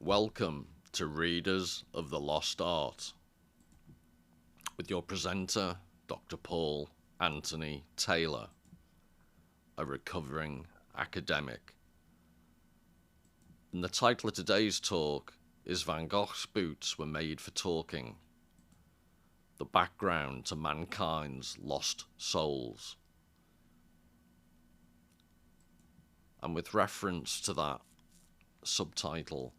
Welcome to Readers of the Lost Art, with your presenter, Dr. Paul Anthony Taylor, a recovering academic. And the title of today's talk is Van Gogh's Boots Were Made for Talking, the background to mankind's lost souls. And with reference to that subtitle,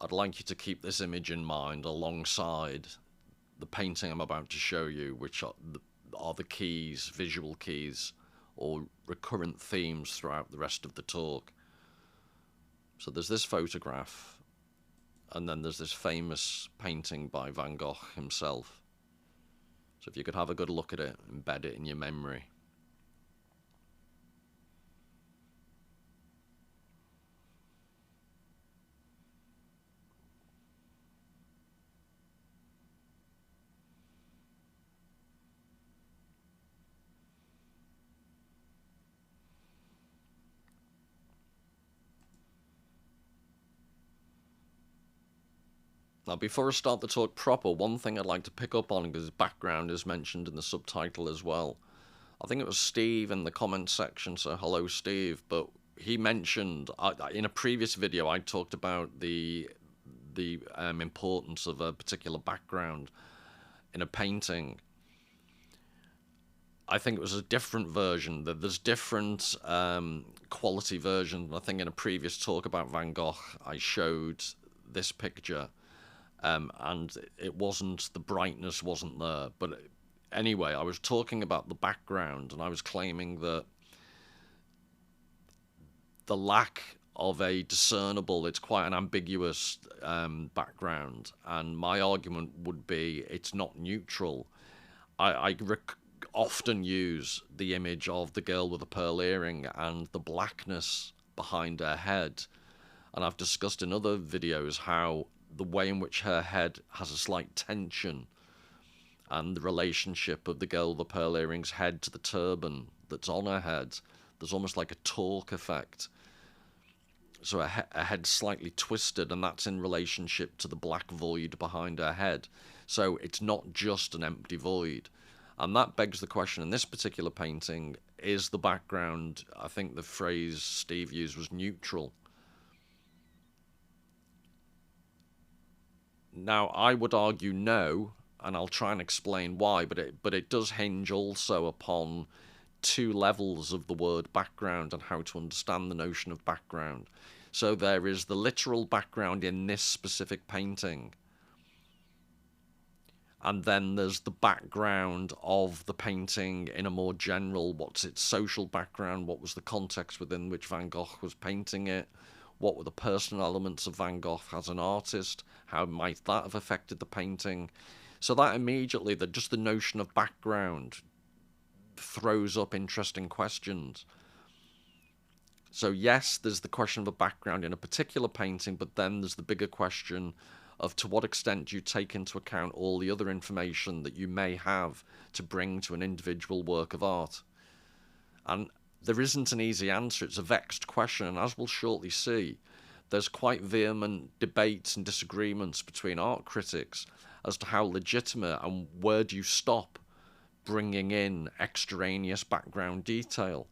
I'd like you to keep this image in mind alongside the painting I'm about to show you, which are the keys, visual keys, or recurrent themes throughout the rest of the talk. So there's this photograph, and then there's this famous painting by Van Gogh himself. So if you could have a good look at it, embed it in your memory. Now, before I start the talk proper, one thing I'd like to pick up on, because background is mentioned in the subtitle as well. I think it was Steve in the comments section, so hello Steve, but he mentioned, in a previous video I talked about the importance of a particular background in a painting. I think it was a different version, that there's different quality versions. I think in a previous talk about Van Gogh I showed this picture, and it wasn't, the brightness wasn't there. But anyway, I was talking about the background, and I was claiming that the lack of a discernible, it's quite an ambiguous background, and my argument would be it's not neutral. I often use the image of the girl with the pearl earring and the blackness behind her head, and I've discussed in other videos how the way in which her head has a slight tension, and the relationship of the girl with the pearl earrings head to the turban that's on her head, there's almost like a torque effect. So her head's slightly twisted, and that's in relationship to the black void behind her head. So it's not just an empty void. And that begs the question, in this particular painting, is the background, I think the phrase Steve used was neutral. Now, I would argue no, and I'll try and explain why, but it does hinge also upon two levels of the word background and how to understand the notion of background. So there is the literal background in this specific painting, and then there's the background of the painting in a more general, what's its social background, what was the context within which Van Gogh was painting it, what were the personal elements of Van Gogh as an artist, how might that have affected the painting. So that immediately, just the notion of background throws up interesting questions. So yes, there's the question of a background in a particular painting, but then there's the bigger question of to what extent do you take into account all the other information that you may have to bring to an individual work of art. And there isn't an easy answer. It's a vexed question, and as we'll shortly see, there's quite vehement debates and disagreements between art critics as to how legitimate and where do you stop bringing in extraneous background detail.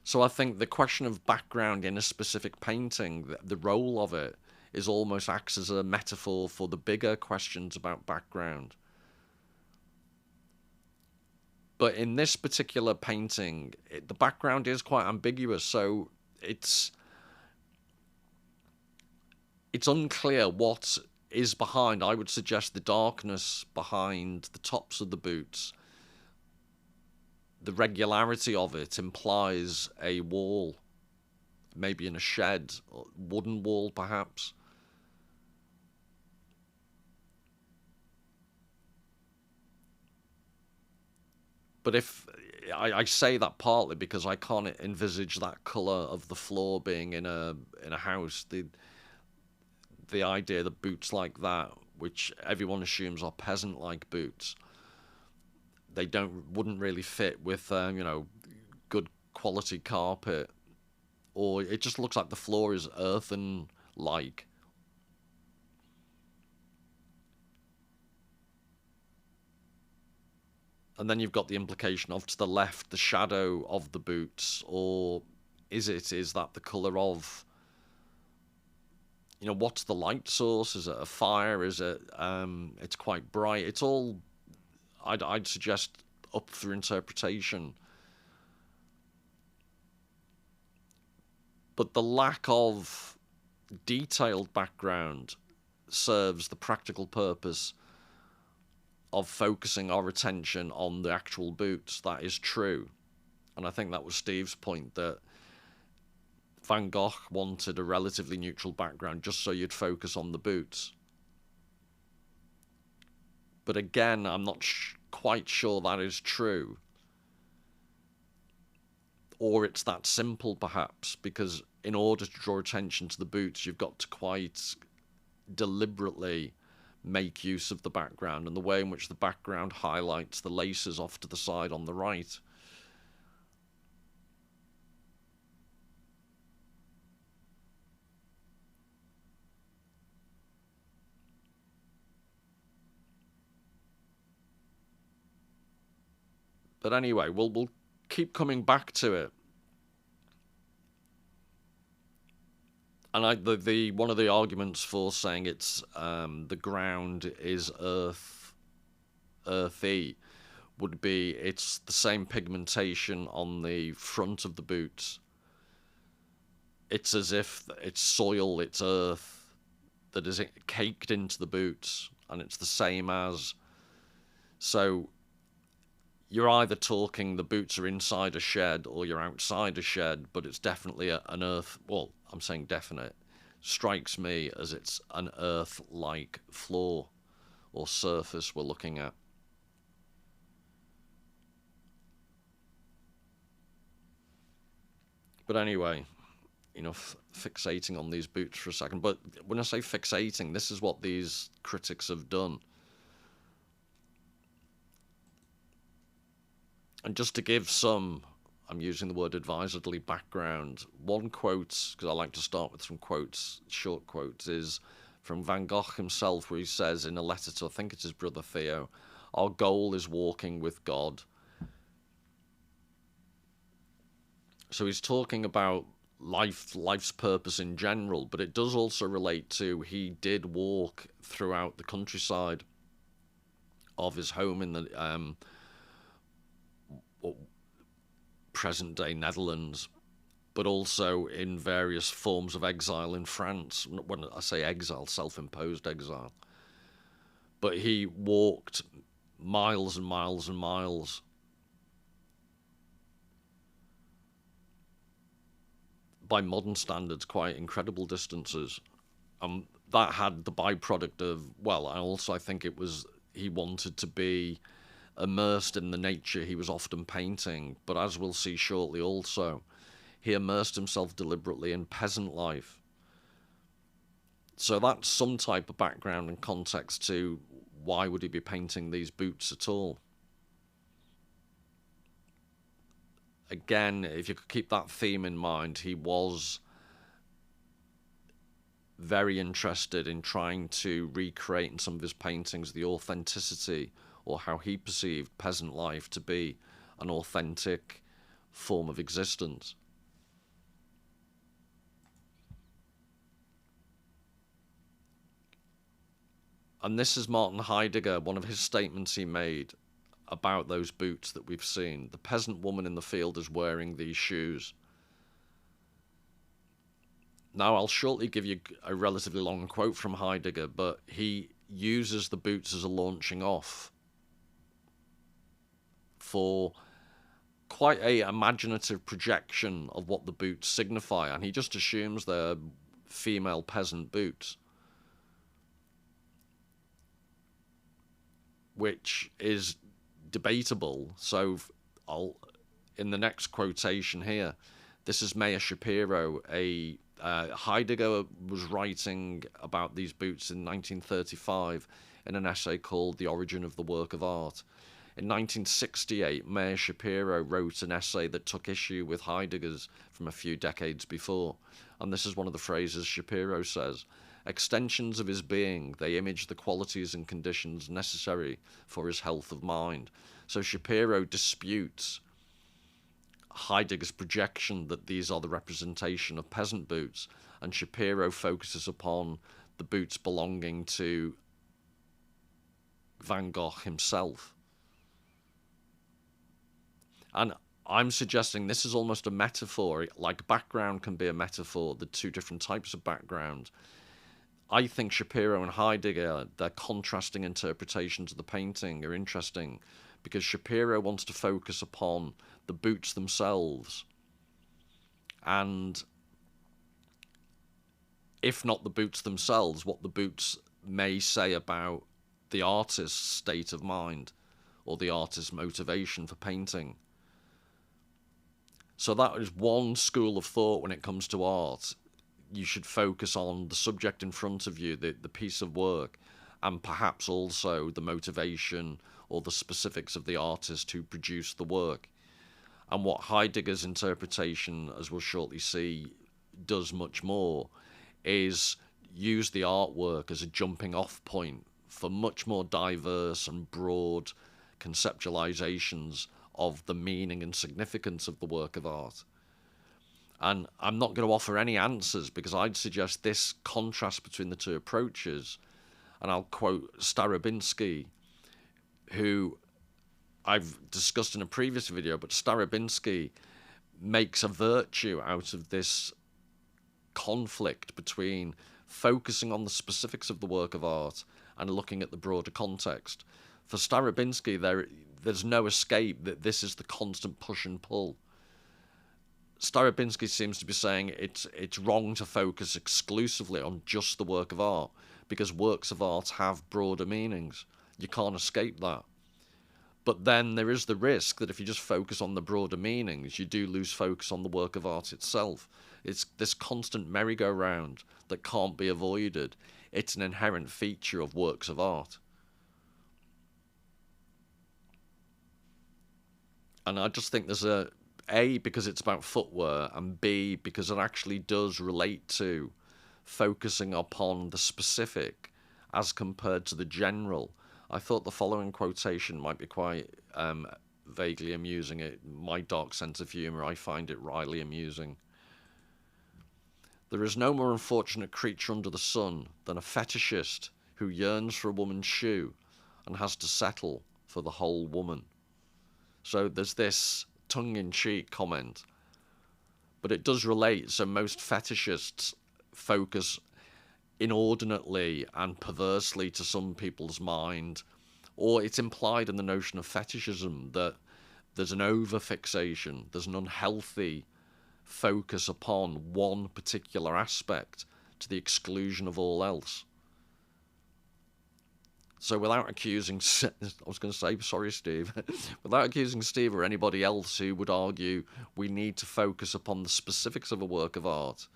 So I think the question of background in a specific painting, the role of it, is almost acts as a metaphor for the bigger questions about background. But in this particular painting, the background is quite ambiguous, so it's unclear what is behind. I would suggest the darkness behind the tops of the boots. The regularity of it implies a wall, maybe in a shed, wooden wall perhaps. But if I say that partly because I can't envisage that colour of the floor being in a house. The idea that boots like that, which everyone assumes are peasant-like boots, they wouldn't really fit with good quality carpet or it just looks like the floor is earthen-like. And then you've got the implication of, to the left, the shadow of the boots, or is that the colour of, what's the light source? Is it a fire? Is it, it's quite bright. It's all, I'd suggest, up for interpretation. But the lack of detailed background serves the practical purpose of focusing our attention on the actual boots. That is true. And I think that was Steve's point, that Van Gogh wanted a relatively neutral background just so you'd focus on the boots. But again, I'm not quite sure that is true. Or it's that simple, perhaps, because in order to draw attention to the boots, you've got to quite deliberately make use of the background and the way in which the background highlights the laces off to the side on the right. But anyway, we'll keep coming back to it. And one of the arguments for saying it's the ground is earthy would be it's the same pigmentation on the front of the boots. It's as if it's soil, it's earth that is caked into the boots, and it's the same as. So you're either talking the boots are inside a shed or you're outside a shed, but it's definitely an earth. Well, I'm saying definite. Strikes me as it's an earth-like floor or surface we're looking at. But anyway, fixating on these boots for a second. But when I say fixating, this is what these critics have done. And just to give some, I'm using the word advisedly, background, one quote, because I like to start with some quotes, short quotes, is from Van Gogh himself, where he says in a letter to, I think it's his brother Theo, "Our goal is walking with God." So he's talking about life's purpose in general, but it does also relate to, he did walk throughout the countryside of his home in the present-day Netherlands, but also in various forms of exile in France. When I say exile, self-imposed exile. But he walked miles and miles and miles. By modern standards, quite incredible distances. That had the byproduct of, well, and also I think it was, he wanted to be immersed in the nature he was often painting, but as we'll see shortly also, he immersed himself deliberately in peasant life. So that's some type of background and context to why would he be painting these boots at all. Again, if you could keep that theme in mind, he was very interested in trying to recreate in some of his paintings the authenticity, or how he perceived peasant life to be an authentic form of existence. And this is Martin Heidegger, one of his statements he made about those boots that we've seen. The peasant woman in the field is wearing these shoes. Now, I'll shortly give you a relatively long quote from Heidegger, but he uses the boots as a launching off for quite a imaginative projection of what the boots signify, and he just assumes they're female peasant boots, which is debatable. So in the next quotation here, this is Meyer Shapiro. Heidegger was writing about these boots in 1935 in an essay called "The Origin of the Work of Art." In 1968, Meir Shapiro wrote an essay that took issue with Heidegger's from a few decades before, and this is one of the phrases Shapiro says: extensions of his being, they image the qualities and conditions necessary for his health of mind. So Shapiro disputes Heidegger's projection that these are the representation of peasant boots, and Shapiro focuses upon the boots belonging to Van Gogh himself. And I'm suggesting this is almost a metaphor, like background can be a metaphor, the two different types of background. I think Shapiro and Heidegger, their contrasting interpretations of the painting are interesting, because Shapiro wants to focus upon the boots themselves, and if not the boots themselves, what the boots may say about the artist's state of mind or the artist's motivation for painting. So that is one school of thought when it comes to art. You should focus on the subject in front of you, the piece of work, and perhaps also the motivation or the specifics of the artist who produced the work. And what Heidegger's interpretation, as we'll shortly see, does much more is use the artwork as a jumping off point for much more diverse and broad conceptualizations of the meaning and significance of the work of art. And I'm not going to offer any answers, because I'd suggest this contrast between the two approaches, and I'll quote Staborinksi, who I've discussed in a previous video, but Staborinski makes a virtue out of this conflict between focusing on the specifics of the work of art and looking at the broader context. For Staborinski, there's no escape, that this is the constant push and pull. Staborinski seems to be saying it's wrong to focus exclusively on just the work of art, because works of art have broader meanings. You can't escape that. But then there is the risk that if you just focus on the broader meanings, you do lose focus on the work of art itself. It's this constant merry-go-round that can't be avoided. It's an inherent feature of works of art. And I just think there's A, because it's about footwear, and B, because it actually does relate to focusing upon the specific as compared to the general. I thought the following quotation might be quite vaguely amusing. My dark sense of humour, I find it wryly amusing. There is no more unfortunate creature under the sun than a fetishist who yearns for a woman's shoe and has to settle for the whole woman. So there's this tongue-in-cheek comment, but it does relate. So most fetishists focus inordinately and perversely to some people's mind, or it's implied in the notion of fetishism that there's an over-fixation, there's an unhealthy focus upon one particular aspect to the exclusion of all else. So without accusing, I was going to say, sorry Steve, without accusing Steve or anybody else who would argue we need to focus upon the specifics of a work of art,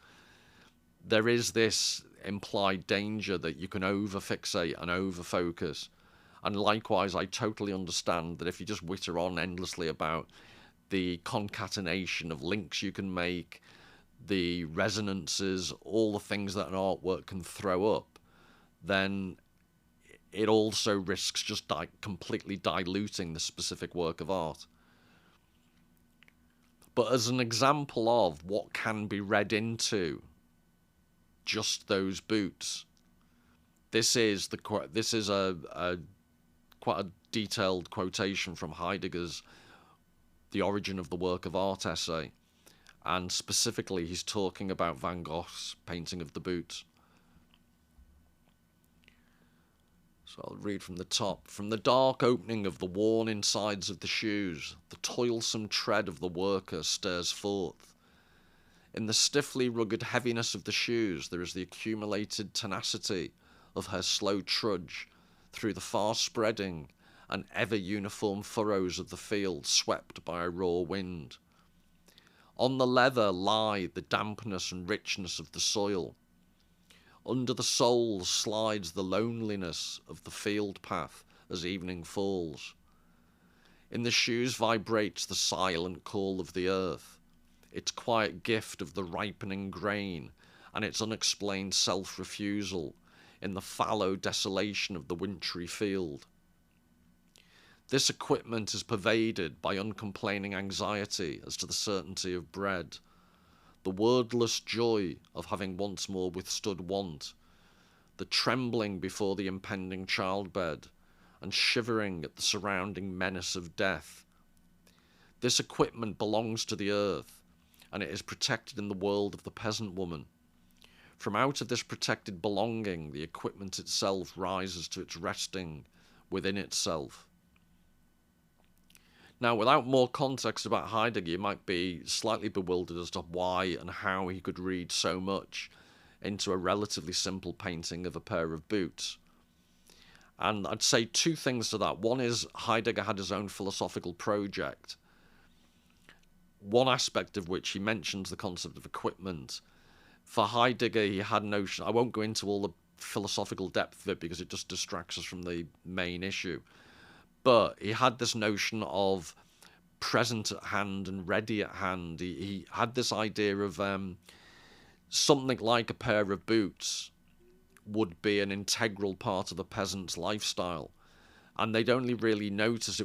there is this implied danger that you can over-fixate and over-focus. And likewise, I totally understand that if you just witter on endlessly about the concatenation of links you can make, the resonances, all the things that an artwork can throw up, then it also risks just completely diluting the specific work of art. But as an example of what can be read into just those boots, this is a quite a detailed quotation from Heidegger's The Origin of the Work of Art essay, and specifically he's talking about Van Gogh's painting of the boots. So I'll read from the top. From the dark opening of the worn insides of the shoes, the toilsome tread of the worker stirs forth. In the stiffly rugged heaviness of the shoes, there is the accumulated tenacity of her slow trudge through the far-spreading and ever-uniform furrows of the field swept by a raw wind. On the leather lie the dampness and richness of the soil. Under the soles slides the loneliness of the field path as evening falls. In the shoes vibrates the silent call of the earth, its quiet gift of the ripening grain, and its unexplained self-refusal in the fallow desolation of the wintry field. This equipment is pervaded by uncomplaining anxiety as to the certainty of bread, the wordless joy of having once more withstood want, the trembling before the impending childbed, and shivering at the surrounding menace of death. This equipment belongs to the earth, and it is protected in the world of the peasant woman. From out of this protected belonging, the equipment itself rises to its resting within itself. Now, without more context about Heidegger, you might be slightly bewildered as to why and how he could read so much into a relatively simple painting of a pair of boots. And I'd say two things to that. One is Heidegger had his own philosophical project, one aspect of which he mentions the concept of equipment. For Heidegger, he had notion, I won't go into all the philosophical depth of it because it just distracts us from the main issue, but he had this notion of present at hand and ready at hand. He had this idea of something like a pair of boots would be an integral part of the peasant's lifestyle, and they'd only really notice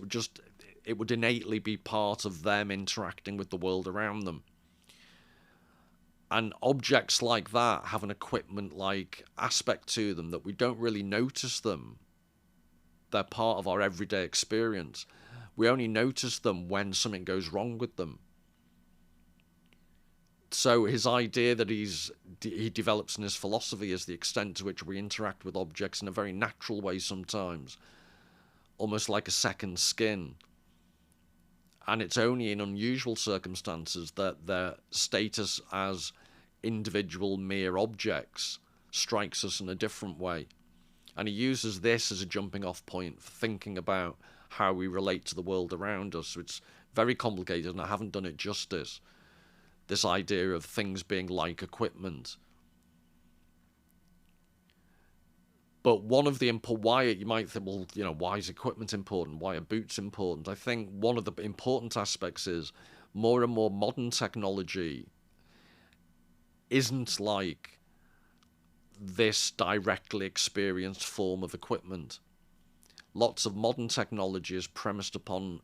it would innately be part of them interacting with the world around them. And objects like that have an equipment-like aspect to them that we don't really notice them. They're part of our everyday experience. We only notice them when something goes wrong with them. So his idea that he develops in his philosophy is the extent to which we interact with objects in a very natural way sometimes, almost like a second skin. And it's only in unusual circumstances that their status as individual mere objects strikes us in a different way. And he uses this as a jumping off point for thinking about how we relate to the world around us. So it's very complicated, and I haven't done it justice. This idea of things being like equipment. But one of the why you might think, well, why is equipment important? Why are boots important? I think one of the important aspects is more and more modern technology isn't like this directly experienced form of equipment. Lots of modern technology is premised upon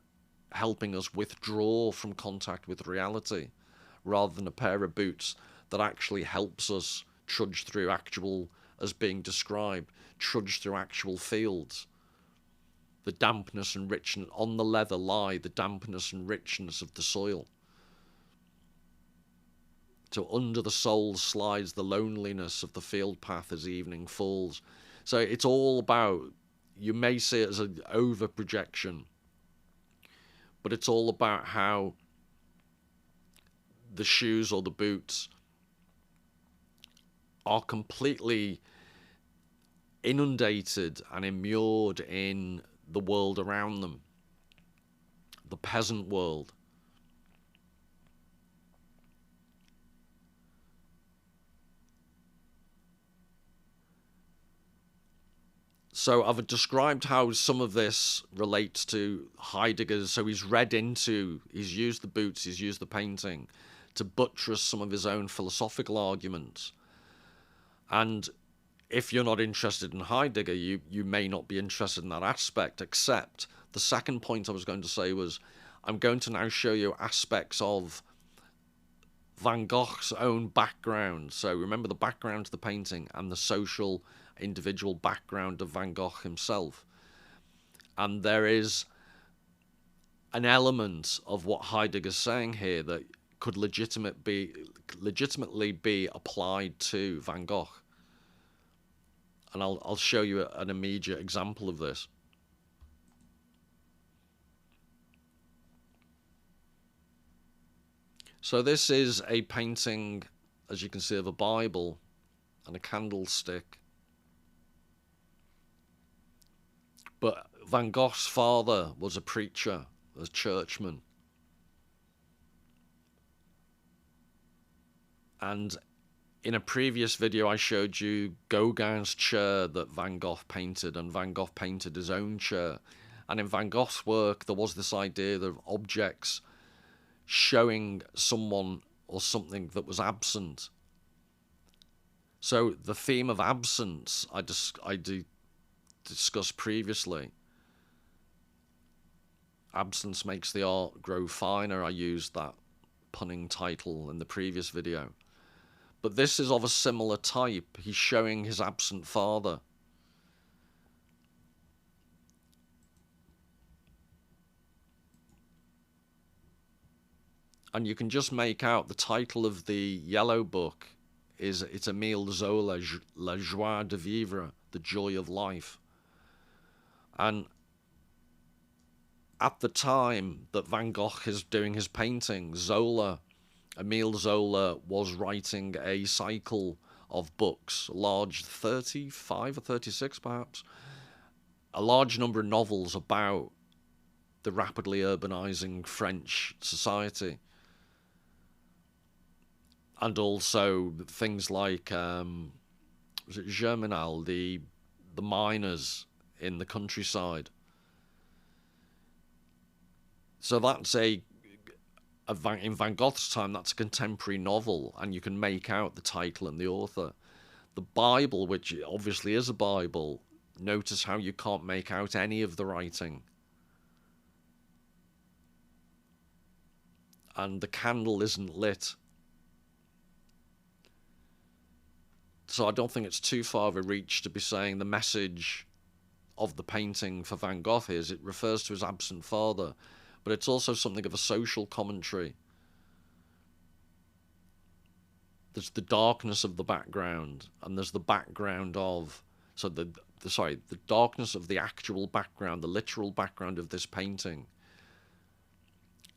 helping us withdraw from contact with reality, rather than a pair of boots that actually helps us trudge through actual, as being described, trudge through actual fields. The dampness and richness, on the leather lie the dampness and richness of the soil. So under the sole slides the loneliness of the field path as evening falls. So it's all about, you may see it as an over projection, but it's all about how the shoes or the boots are completely inundated and immured in the world around them, the peasant world. So I've described how some of this relates to Heidegger's, so he's used the boots, he's used the painting to buttress some of his own philosophical arguments. And if you're not interested in Heidegger, you may not be interested in that aspect, except the second point I was going to say was, I'm going to now show you aspects of Van Gogh's own background. So remember the background to the painting and the social individual background of Van Gogh himself. And there is an element of what Heidegger's saying here that could legitimately be applied to Van Gogh. And I'll show you an immediate example of this. So this is a painting, as you can see, of a Bible and a candlestick. But Van Gogh's father was a preacher, a churchman. And in a previous video I showed you Gauguin's chair that Van Gogh painted, and Van Gogh painted his own chair. And in Van Gogh's work, there was this idea of objects showing someone or something that was absent. So the theme of absence I discussed previously. Absence makes the art grow finer. I used that punning title in the previous video. But this is of a similar type. He's showing his absent father. And you can just make out the title of the yellow book is it's Émile Zola, La joie de vivre, the joy of life. And at the time that Van Gogh is doing his painting, Émile Zola was writing a cycle of books, a large 35 or 36 perhaps, a large number of novels about the rapidly urbanizing French society. And also things like was it Germinal, the miners in the countryside. So that's in Van Gogh's time, that's a contemporary novel, and you can make out the title and the author. The Bible, which obviously is a Bible, notice how you can't make out any of the writing. And the candle isn't lit. So I don't think it's too far of a reach to be saying the message of the painting for Van Gogh is it refers to his absent father, but it's also something of a social commentary. There's the darkness of the background, and there's the background of, so the darkness of the actual background, the literal background of this painting,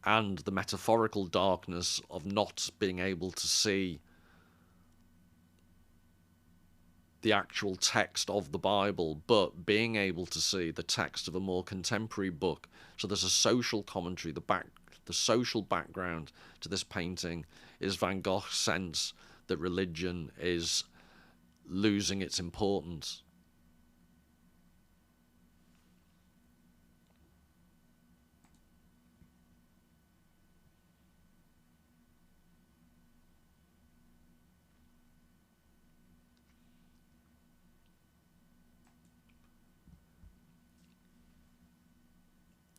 and the metaphorical darkness of not being able to see the actual text of the Bible, but being able to see the text of a more contemporary book. So there's a social commentary. The social background to this painting is Van Gogh's sense that religion is losing its importance.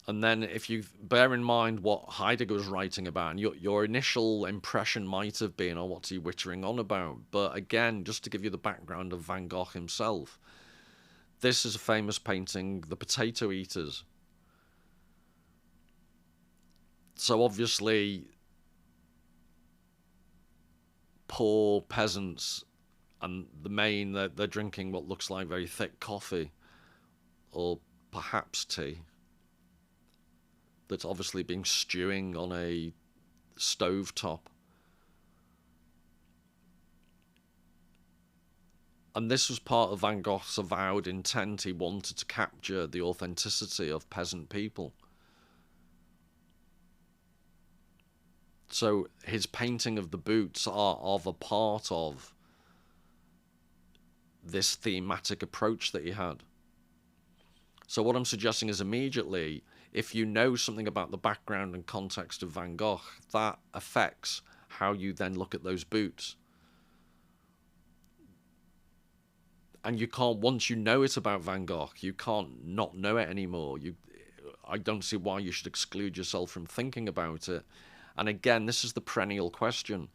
And then if you bear in mind what Heidegger was writing about, and your initial impression might have been, oh, what's he wittering on about? But again, just to give you the background of Van Gogh himself, this is a famous painting, The Potato Eaters. So obviously, poor peasants, and they're drinking what looks like very thick coffee, or perhaps tea, that's obviously been stewing on a stovetop. And this was part of Van Gogh's avowed intent. He wanted to capture the authenticity of peasant people. So his painting of the boots are of a part of this thematic approach that he had. So what I'm suggesting is immediately, if you know something about the background and context of Van Gogh, that affects how you then look at those boots. And you can't, once you know it about Van Gogh, you can't not know it anymore. I don't see why you should exclude yourself from thinking about it. And again, this is the perennial question.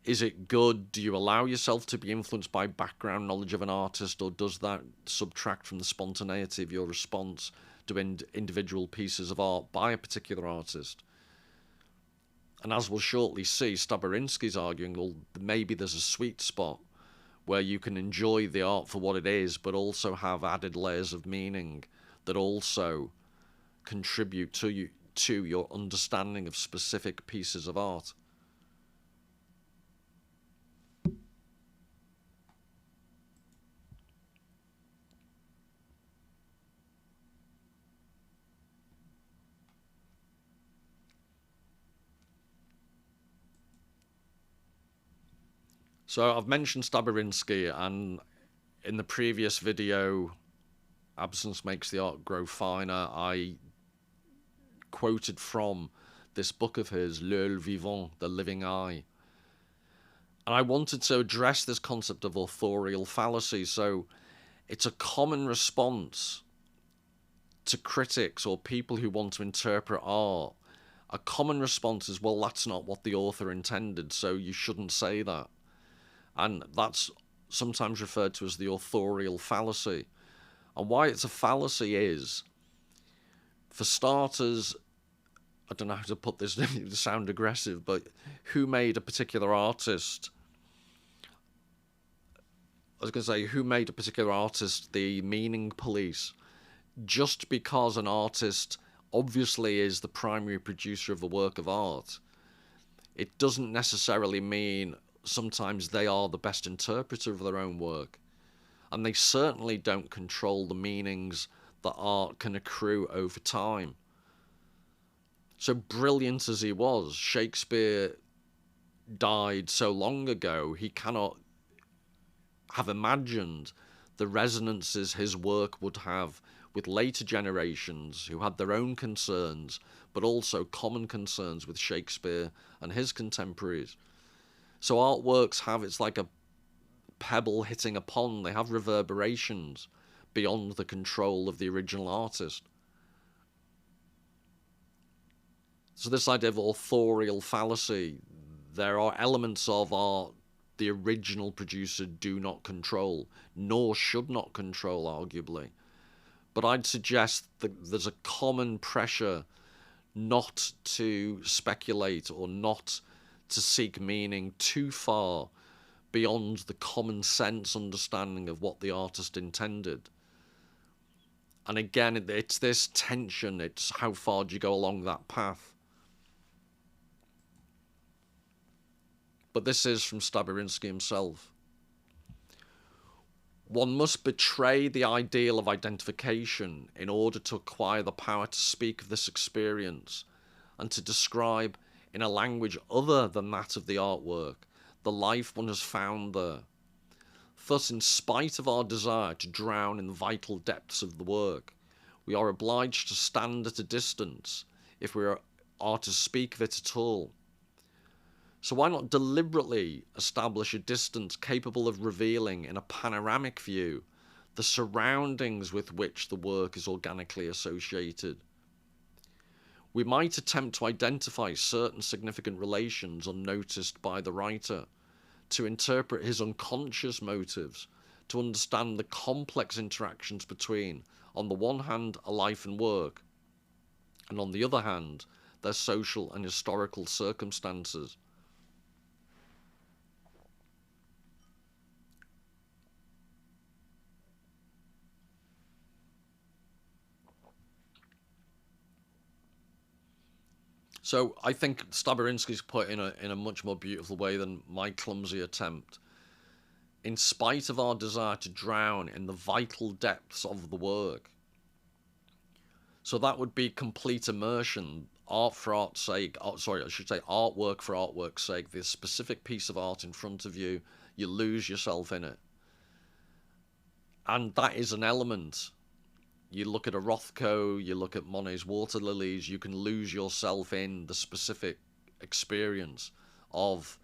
Is it good? Do you allow yourself to be influenced by background knowledge of an artist, or does that subtract from the spontaneity of your response to individual pieces of art by a particular artist? And as we'll shortly see, Staborinski's arguing, well, maybe there's a sweet spot where you can enjoy the art for what it is, but also have added layers of meaning that also contribute to your understanding of specific pieces of art. So I've mentioned Staborinski, and in the previous video absence makes the art grow finer. I quoted from this book of his, L'œil vivant, The Living Eye. And I wanted to address this concept of authorial fallacy. So it's a common response to critics or people who want to interpret art. A common response is, well, that's not what the author intended, so you shouldn't say that. And that's sometimes referred to as the authorial fallacy. And why it's a fallacy is, for starters, I don't know how to put this to sound aggressive, but who made a particular artist? I was going to say, who made a particular artist the meaning police? Just because an artist obviously is the primary producer of a work of art, it doesn't necessarily mean sometimes they are the best interpreter of their own work. And they certainly don't control the meanings that art can accrue over time. So brilliant as he was, Shakespeare died so long ago, he cannot have imagined the resonances his work would have with later generations who had their own concerns, but also common concerns with Shakespeare and his contemporaries. So artworks have, it's like a pebble hitting a pond, they have reverberations beyond the control of the original artist. So this idea of authorial fallacy, there are elements of art the original producer do not control, nor should not control, arguably. But I'd suggest that there's a common pressure not to speculate or not to seek meaning too far beyond the common sense understanding of what the artist intended. And again, it's this tension, it's how far do you go along that path. But this is from Staborinski himself. One must betray the ideal of identification in order to acquire the power to speak of this experience and to describe in a language other than that of the artwork the life one has found there. Thus, in spite of our desire to drown in the vital depths of the work, we are obliged to stand at a distance if we are to speak of it at all. So why not deliberately establish a distance capable of revealing in a panoramic view the surroundings with which the work is organically associated? We might attempt to identify certain significant relations unnoticed by the writer, to interpret his unconscious motives, to understand the complex interactions between, on the one hand, a life and work, and on the other hand, their social and historical circumstances. So I think Staborinski's put in a much more beautiful way than my clumsy attempt. In spite of our desire to drown in the vital depths of the work. So that would be complete immersion, art for art's sake, artwork for artwork's sake, this specific piece of art in front of you, you lose yourself in it. And that is an element. You look at a Rothko, you look at Monet's Water Lilies, you can lose yourself in the specific experience of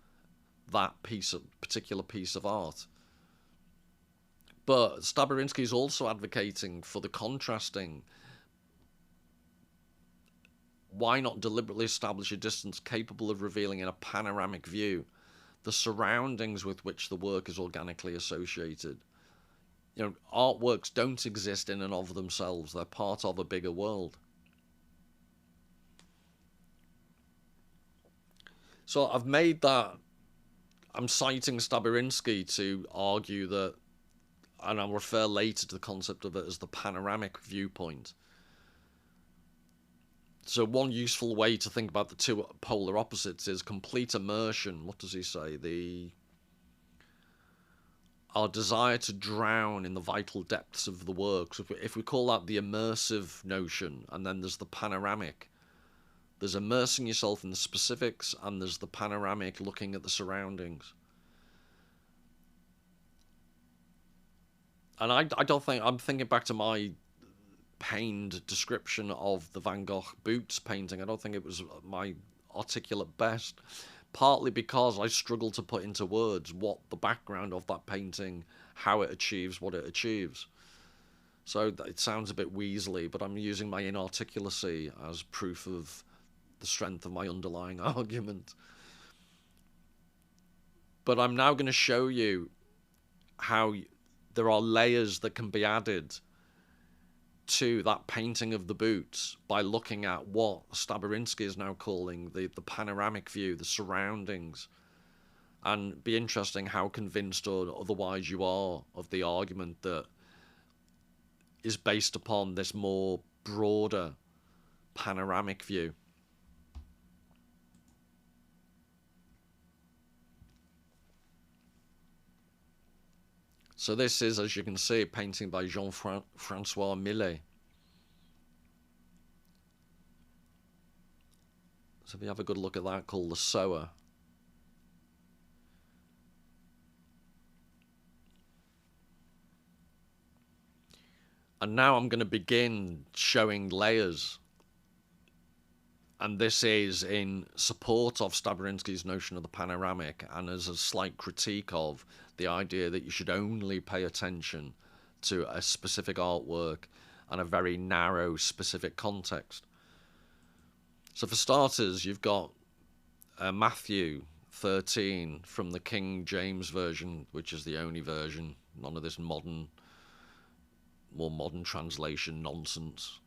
that particular piece of art. But Staborinski is also advocating for the contrasting. Why not deliberately establish a distance capable of revealing in a panoramic view the surroundings with which the work is organically associated? You know, artworks don't exist in and of themselves. They're part of a bigger world. So I've made that, I'm citing Staborinski to argue that, and I'll refer later to the concept of it as the panoramic viewpoint. So one useful way to think about the two polar opposites is complete immersion. What does he say? Our desire to drown in the vital depths of the work. So if we call that the immersive notion, and then there's the panoramic. There's immersing yourself in the specifics, and there's the panoramic, looking at the surroundings. And I don't think, I'm thinking back to my pained description of the Van Gogh boots painting. I don't think it was my articulate best, partly because I struggle to put into words what the background of that painting, how it achieves what it achieves. So it sounds a bit weaselly, but I'm using my inarticulacy as proof of the strength of my underlying argument. But I'm now going to show you how there are layers that can be added to that painting of the boots by looking at what Staborinski is now calling the panoramic view, the surroundings. And be interesting how convinced or otherwise you are of the argument that is based upon this more broader panoramic view. So this is, as you can see, a painting by Jean-Francois Millet. So if you have a good look at that, called The Sower. And now I'm going to begin showing layers. And this is in support of Staborinski's notion of the panoramic, and as a slight critique of the idea that you should only pay attention to a specific artwork and a very narrow specific context. So for starters, you've got Matthew 13 from the King James Version, which is the only version, none of this more modern translation nonsense.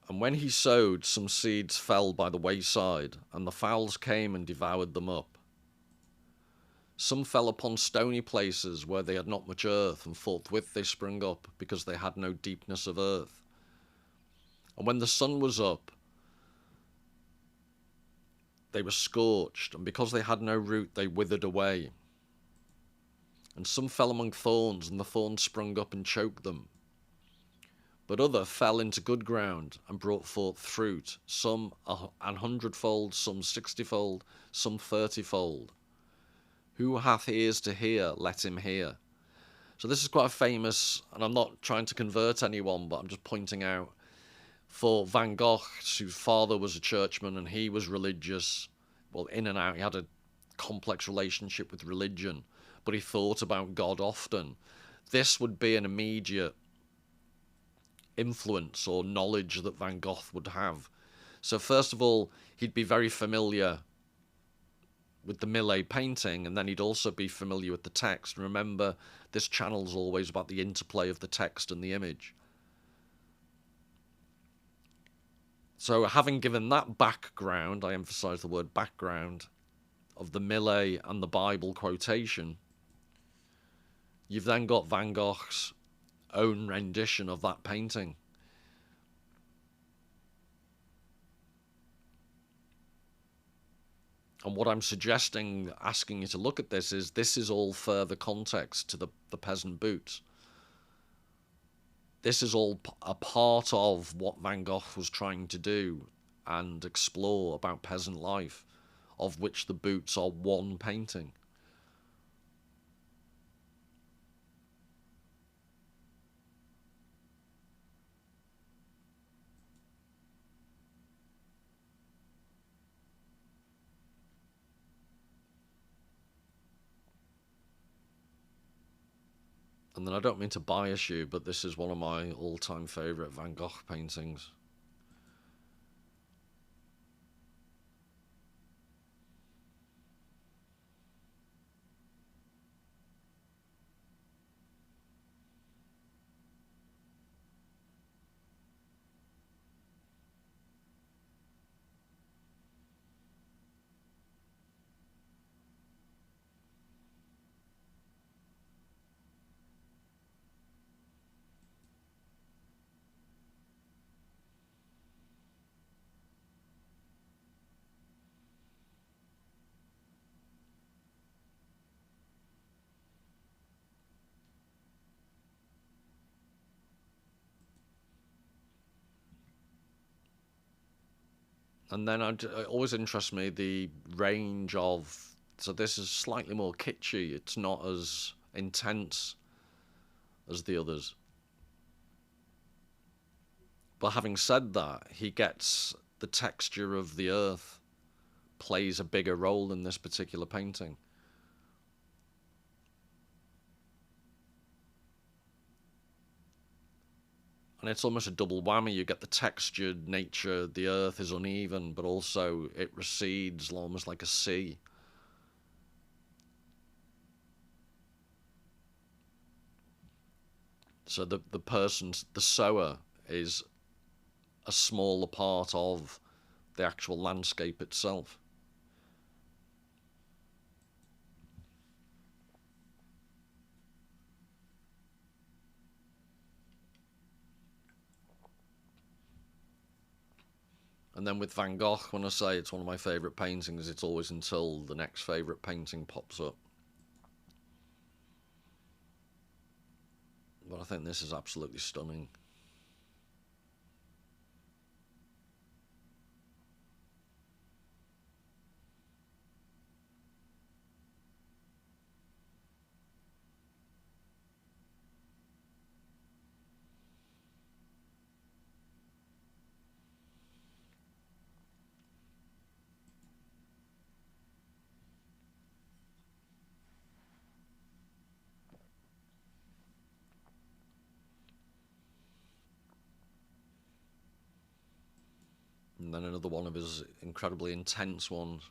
And when he sowed, some seeds fell by the wayside, and the fowls came and devoured them up. Some fell upon stony places where they had not much earth, and forthwith they sprung up, because they had no deepness of earth. And when the sun was up, they were scorched, and because they had no root, they withered away. And some fell among thorns, and the thorns sprung up and choked them. But other fell into good ground and brought forth fruit, some 100-fold, some 60-fold, some 30-fold. Who hath ears to hear, let him hear. So this is quite a famous, and I'm not trying to convert anyone, but I'm just pointing out, for Van Gogh, whose father was a churchman and he was religious, well, in and out, he had a complex relationship with religion, but he thought about God often. This would be an immediate influence or knowledge that Van Gogh would have. So first of all, he'd be very familiar with the Millet painting, and then he'd also be familiar with the text. Remember, this channel's always about the interplay of the text and the image. So having given that background, I emphasize the word background, of the Millet and the Bible quotation, you've then got Van Gogh's own rendition of that painting. And what I'm suggesting, asking you to look at this is all further context to the peasant boots. This is all a part of what Van Gogh was trying to do and explore about peasant life, of which the boots are one painting. And then I don't mean to bias you, but this is one of my all-time favourite Van Gogh paintings. And then it always interests me the range of So this is slightly more kitschy. It's not as intense as the others. But having said that, he gets the texture of the earth plays a bigger role in this particular painting. And it's almost a double whammy. You get the textured nature, the earth is uneven, but also it recedes almost like a sea. So the person, the sower, is a smaller part of the actual landscape itself. And then with Van Gogh, when I say it's one of my favourite paintings, it's always until the next favourite painting pops up. But I think this is absolutely stunning. And then another one of his incredibly intense ones.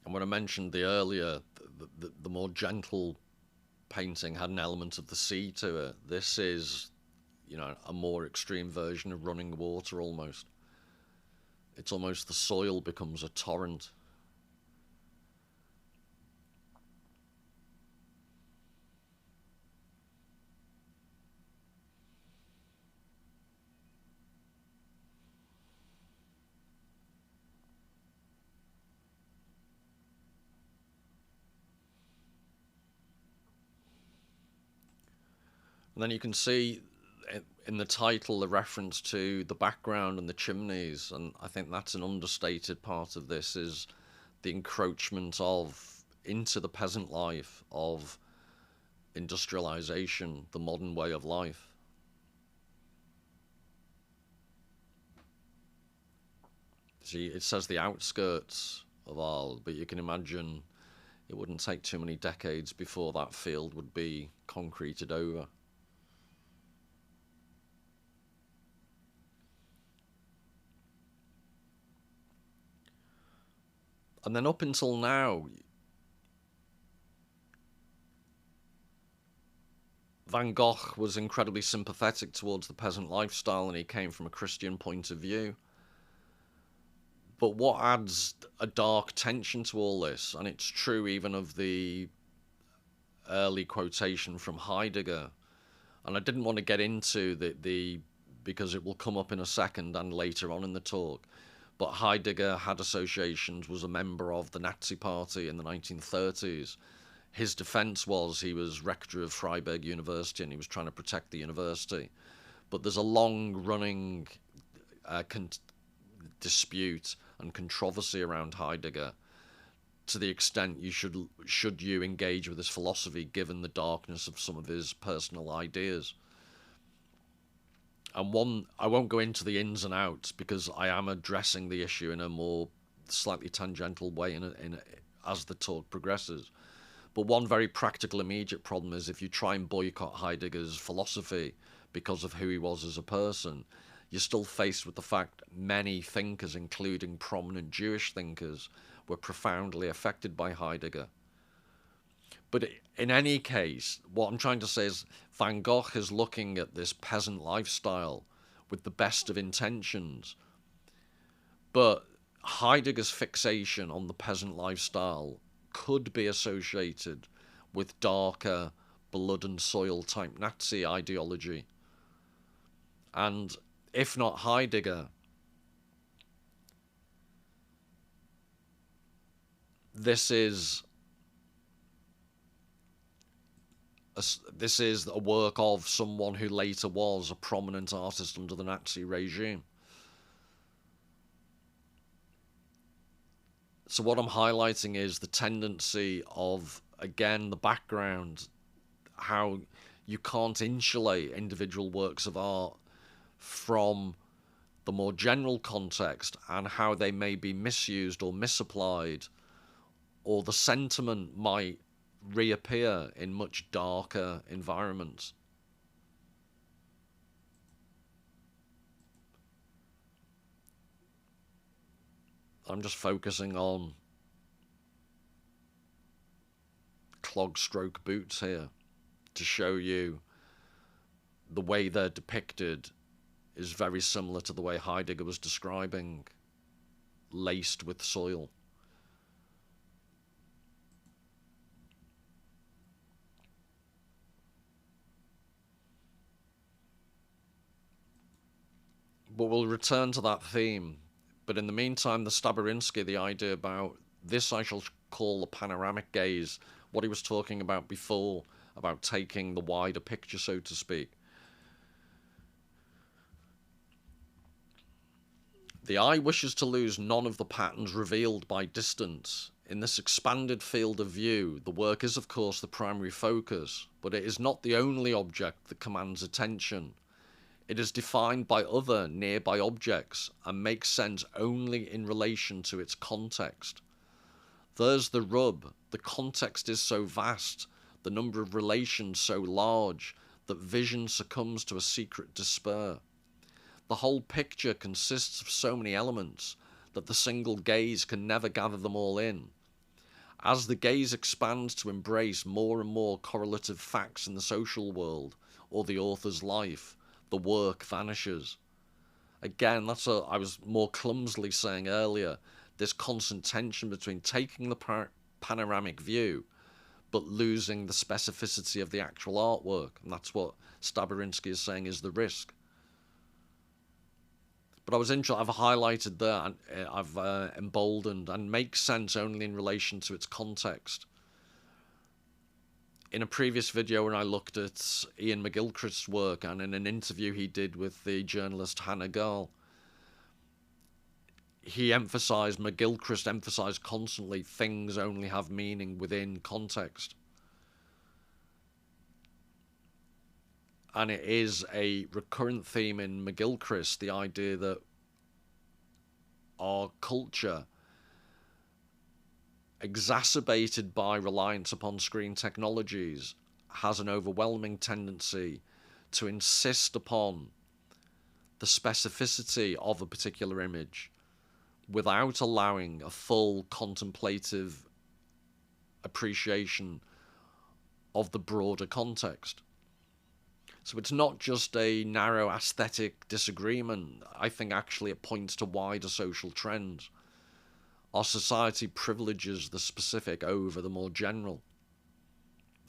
And when I mentioned the earlier, the more gentle painting had an element of the sea to it. This is, a more extreme version of running water almost. It's almost the soil becomes a torrent. And then you can see in the title the reference to the background and the chimneys, and I think that's an understated part of this, is the encroachment of into the peasant life of industrialization, the modern way of life. See, it says the outskirts of Arles, but you can imagine it wouldn't take too many decades before that field would be concreted over. And then up until now, Van Gogh was incredibly sympathetic towards the peasant lifestyle, and he came from a Christian point of view. But what adds a dark tension to all this, and it's true even of the early quotation from Heidegger, and I didn't want to get into the because it will come up in a second and later on in the talk, but Heidegger had associations, was a member of the Nazi Party in the 1930s. His defense was he was rector of Freiburg University and he was trying to protect the university. But there's a long-running dispute and controversy around Heidegger, to the extent should you engage with his philosophy given the darkness of some of his personal ideas. And one, I won't go into the ins and outs because I am addressing the issue in a more slightly tangential way as the talk progresses. But one very practical, immediate problem is if you try and boycott Heidegger's philosophy because of who he was as a person, you're still faced with the fact many thinkers, including prominent Jewish thinkers, were profoundly affected by Heidegger. But in any case, what I'm trying to say is Van Gogh is looking at this peasant lifestyle with the best of intentions. But Heidegger's fixation on the peasant lifestyle could be associated with darker blood and soil type Nazi ideology. And if not Heidegger, this is a work of someone who later was a prominent artist under the Nazi regime. So what I'm highlighting is the tendency of, again, the background, how you can't insulate individual works of art from the more general context, and how they may be misused or misapplied, or the sentiment might reappear in much darker environments. I'm just focusing on clog stroke boots here to show you the way they're depicted is very similar to the way Heidegger was describing, laced with soil. But we'll return to that theme. But in the meantime, the Staborinski, the idea about this I shall call the panoramic gaze, what he was talking about before, about taking the wider picture, so to speak. The eye wishes to lose none of the patterns revealed by distance. In this expanded field of view, the work is of course the primary focus, but it is not the only object that commands attention. It is defined by other nearby objects and makes sense only in relation to its context. There's the rub. The context is so vast, the number of relations so large, that vision succumbs to a secret despair. The whole picture consists of so many elements that the single gaze can never gather them all in. As the gaze expands to embrace more and more correlative facts in the social world or the author's life, the work vanishes. Again, that's what I was more clumsily saying earlier, this constant tension between taking the panoramic view but losing the specificity of the actual artwork. And that's what Staborinski is saying is the risk. But I was interested, I've highlighted there, and I've emboldened, and makes sense only in relation to its context. In a previous video when I looked at Iain McGilchrist's work, and in an interview he did with the journalist Hannah Gall, McGilchrist emphasised constantly, things only have meaning within context. And it is a recurrent theme in McGilchrist, the idea that our culture, exacerbated by reliance upon screen technologies, has an overwhelming tendency to insist upon the specificity of a particular image without allowing a full contemplative appreciation of the broader context. So it's not just a narrow aesthetic disagreement. I think actually it points to wider social trends. Our society privileges the specific over the more general.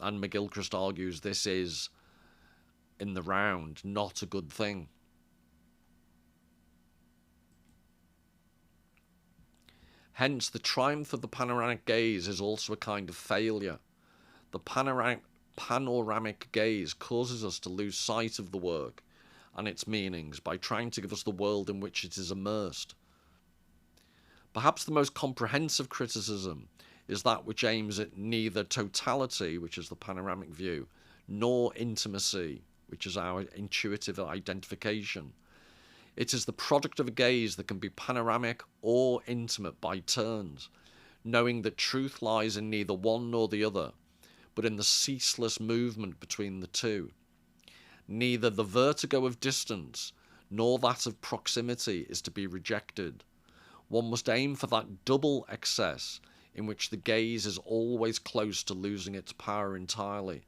And McGilchrist argues this is, in the round, not a good thing. Hence, the triumph of the panoramic gaze is also a kind of failure. The panoramic gaze causes us to lose sight of the work and its meanings by trying to give us the world in which it is immersed. Perhaps the most comprehensive criticism is that which aims at neither totality, which is the panoramic view, nor intimacy, which is our intuitive identification. It is the product of a gaze that can be panoramic or intimate by turns, knowing that truth lies in neither one nor the other, but in the ceaseless movement between the two. Neither the vertigo of distance nor that of proximity is to be rejected. One must aim for that double excess in which the gaze is always close to losing its power entirely.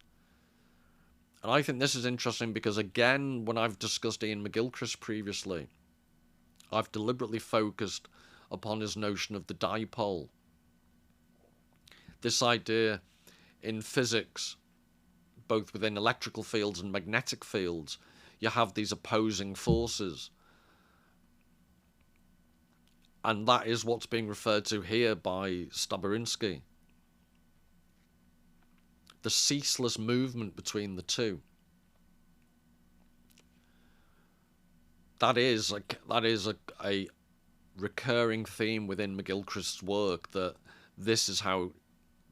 And I think this is interesting because, again, when I've discussed Iain McGilchrist previously, I've deliberately focused upon his notion of the dipole. This idea in physics, both within electrical fields and magnetic fields, you have these opposing forces. And that is what's being referred to here by Staborinski. The ceaseless movement between the two. That is a recurring theme within McGilchrist's work that this is how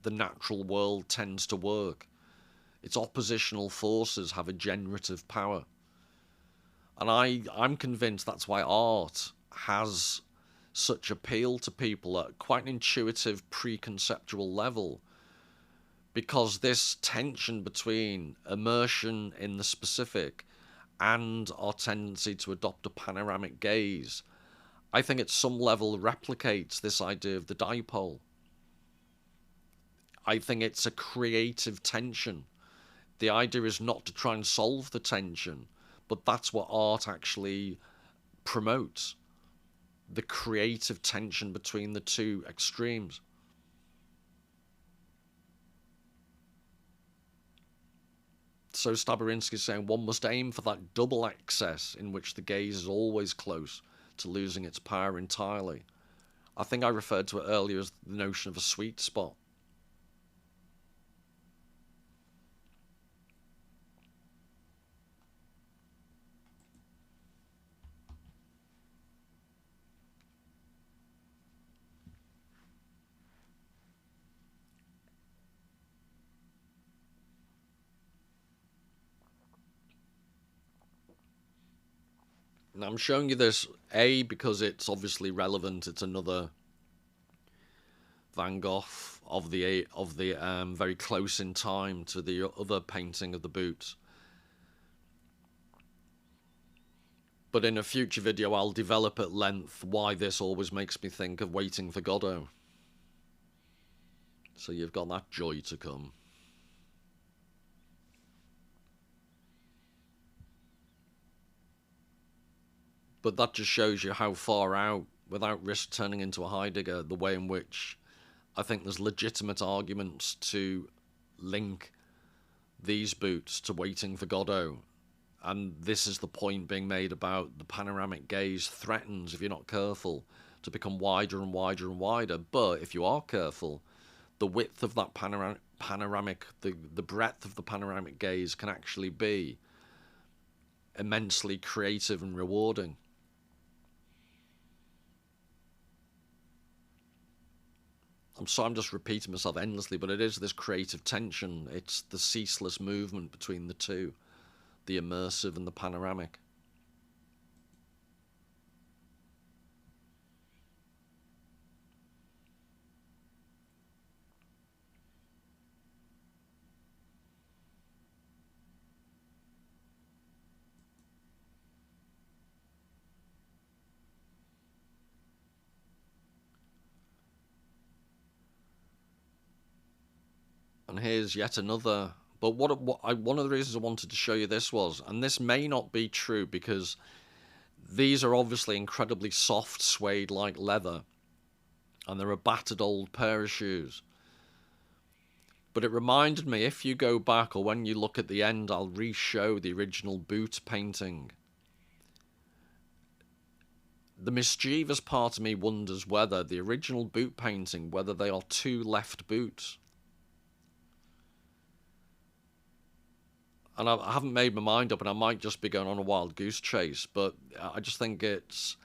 the natural world tends to work. Its oppositional forces have a generative power. And I'm convinced that's why art has such appeal to people at quite an intuitive, preconceptual level. Because this tension between immersion in the specific and our tendency to adopt a panoramic gaze, I think at some level replicates this idea of the dipole. I think it's a creative tension. The idea is not to try and solve the tension, but that's what art actually promotes. The creative tension between the two extremes. So Staborinski is saying one must aim for that double excess in which the gaze is always close to losing its power entirely. I think I referred to it earlier as the notion of a sweet spot. Now I'm showing you this, A, because it's obviously relevant. It's another Van Gogh of the very close in time to the other painting of the boots. But in a future video, I'll develop at length why this always makes me think of Waiting for Godo. So you've got that joy to come. But that just shows you how far out, without risk turning into a Heidegger, the way in which I think there's legitimate arguments to link these boots to Waiting for Godo. And this is the point being made about the panoramic gaze threatens, if you're not careful, to become wider and wider and wider. But if you are careful, the width of that panoramic, the breadth of the panoramic gaze can actually be immensely creative and rewarding. I'm just repeating myself endlessly, but it is this creative tension. It's the ceaseless movement between the two, the immersive and the panoramic. And here's yet another. But one of the reasons I wanted to show you this was, and this may not be true because these are obviously incredibly soft suede-like leather, and they're a battered old pair of shoes. But it reminded me, if you go back, or when you look at the end, I'll re-show the original boot painting. The mischievous part of me wonders whether the original boot painting, whether they are two left boots. And I haven't made my mind up, and I might just be going on a wild goose chase, but I just think it's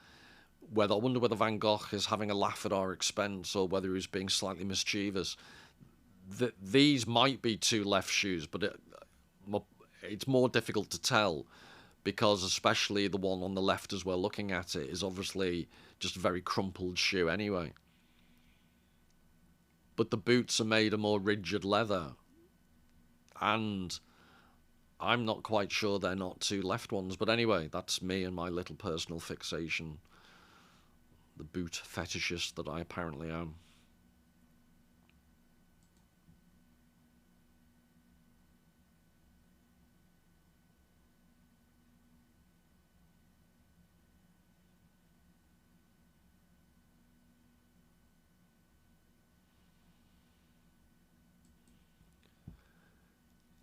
I wonder whether Van Gogh is having a laugh at our expense or whether he's being slightly mischievous. These might be two left shoes, but it's more difficult to tell because especially the one on the left as we're looking at it is obviously just a very crumpled shoe anyway. But the boots are made of more rigid leather, and I'm not quite sure they're not two left ones, but anyway, that's me and my little personal fixation. The boot fetishist that I apparently am.